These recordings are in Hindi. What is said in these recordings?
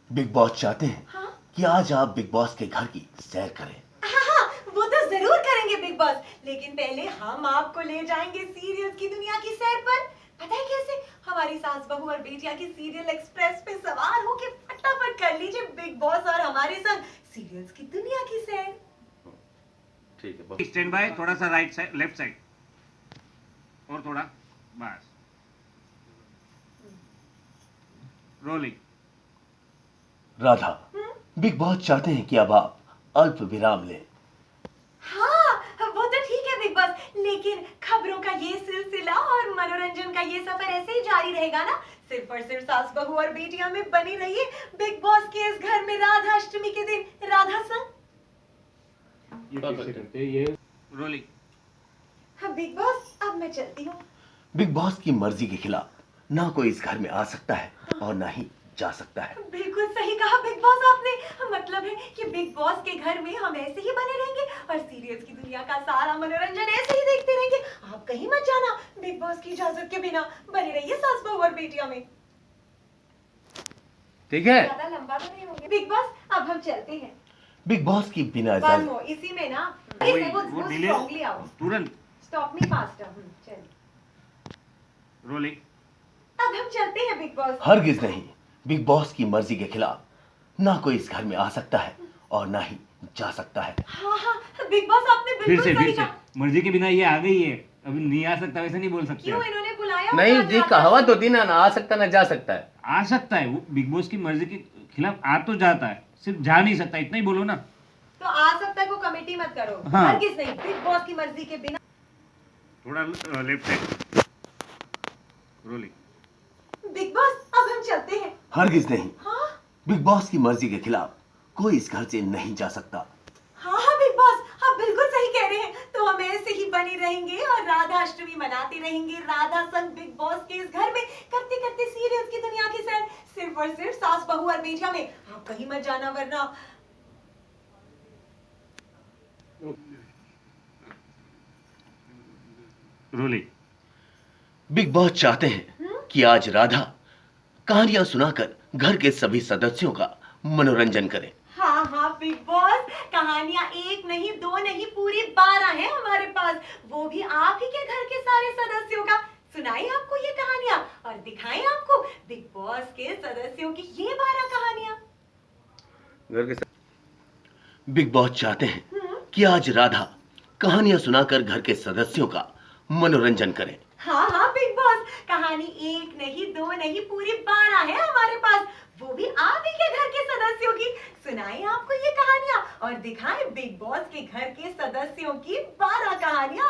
बिग बॉस चाहते हैं हाँ? कि आज आप बिग बॉस के घर की सैर करें। हाँ, वो तो जरूर करेंगे बिग बॉस, लेकिन पहले हम आपको ले जाएंगे सीरियल्स की दुनिया की सैर पर। पता है कैसे? हमारी सास बहू और बेटियां की सीरियल एक्सप्रेस पे सवार होके फटाफट कर लीजिए बिग बॉस और हमारे संग सीरियल्स की दुनिया की सैर। ठीक है। स्टैंड बाय, थोड़ा सा राइट साइड, लेफ्ट साइड और थोड़ा, बस। रोलिंग। राधा, बिग बॉस चाहते हैं कि अब आप अल्प विराम लें। हाँ, वो तो ठीक है बिग बॉस, लेकिन खबरों का ये सिलसिला और मनोरंजन का ये सफर ऐसे ही जारी रहेगा ना? सिर्फ और सिर्फ सास बहू और बेटियां में बनी रहिए बिग बॉस के इस घर में राधाष्टमी के दिन राधा संग। ये रोलिंग। हाँ बिग बॉस, अब मैं चलती हूँ। बिग बॉस की मर्जी के खिलाफ ना कोई इस घर में आ सकता है और ना ही जा सकता है। बिल्कुल सही कहा बिग बॉस आपने। मतलब है कि बिग बॉस के घर में हम ऐसे ही बने रहेंगे और सीरियल्स की दुनिया का सारा मनोरंजन ऐसे ही देखते रहेंगे। आप कहीं मत जाना, बिग बॉस की इजाजत के बिना बने रहिए सास बहू और बेटियां में। ठीक है। ज्यादा लंबा तो नहीं होंगे बिग बॉस, अब हम चलते हैं। बिग बॉस की बिना One इजाजत more, इसी में ना वो डिले स्ट्रांगली आओ। तुरंत। Stop me faster. चलिए रोलिंग। अब हम चलते हैं बिग बॉस। हरगिज नहीं। बिग बॉस की मर्जी के खिलाफ ना कोई इस घर में आ सकता है और ना ही जा सकता है। हाँ हाँ बिग बॉस, आपने फिर बिल्कुल से सही फिर से कहा। मर्जी के बिना ये आ गई है, अभी नहीं आ सकता, वैसे नहीं बोल सकते क्यों आप। इन्होंने बुलाया? नहीं होगा जी, राधा? कहावत होती ना, ना आ सकता ना जा सकता है। आ सकता है, वो बिग बॉस की मर्जी के खिलाफ आ तो जाता है, सिर्फ जा नहीं सकता, इतना ही बोलो ना। तो आ सकता है को कमेटी मत करो। हाँ। हरगिज नहीं, बिग बॉस की मर्जी के बिना। थोड़ा left side. Rolling. Big boss, अब हम चलते हैं। हरगिज नहीं। हाँ बिग बॉस की मर्जी के खिलाफ कोई इस घर से नहीं जा सकता। हाँ हाँ बिग बॉस, आप बिल्कुल सही कह रहे हैं। तो हम ऐसे ही बने रहेंगे और राधा अष्टमी मनाते रहेंगे राधा संग बिग बॉस के इस घर में, करते करते सीरियल्स की दुनिया की सैर, सिर्फ और सिर्फ सास बहू और बेटियां में। आप कहीं मत जाना वरना। रोलिंग। बिग बॉस चाहते हैं कि आज राधा कहानियां सुनाकर घर के सभी सदस्यों का मनोरंजन करे। हाँ हाँ बिग बॉस, कहानियां एक नहीं दो नहीं पूरी 12 हैं हमारे पास, वो भी आप ही के घर के सारे सदस्यों का। सुनाई आपको ये कहानियां और दिखाएं आपको बिग बॉस के सदस्यों की ये 12 कहानियां। बिग बॉस चाहते हैं कि आज राधा कहानियां सुनाकर घर के सदस्यों का मनोरंजन करे। हाँ हाँ बिग बॉस, कहानी एक नहीं दो नहीं पूरी 12 है हमारे पास, वो भी आप ही के घर के सदस्यों की। सुनाएं आपको ये कहानियां और दिखाएं बिग बॉस के घर के सदस्यों की 12 कहानियां।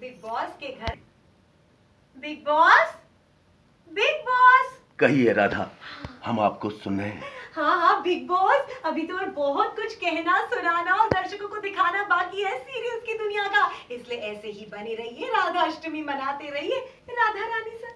बिग बॉस के घर। Big boss, big boss. कहिए राधा, हम आपको सुन रहे हैं। हाँ हाँ बिग बॉस, अभी तो और बहुत कुछ कहना सुनाना और दर्शकों को दिखाना बाकी है सीरियल्स की दुनिया का, इसलिए ऐसे ही बने रहिए, राधा अष्टमी मनाते रहिए राधा रानी से।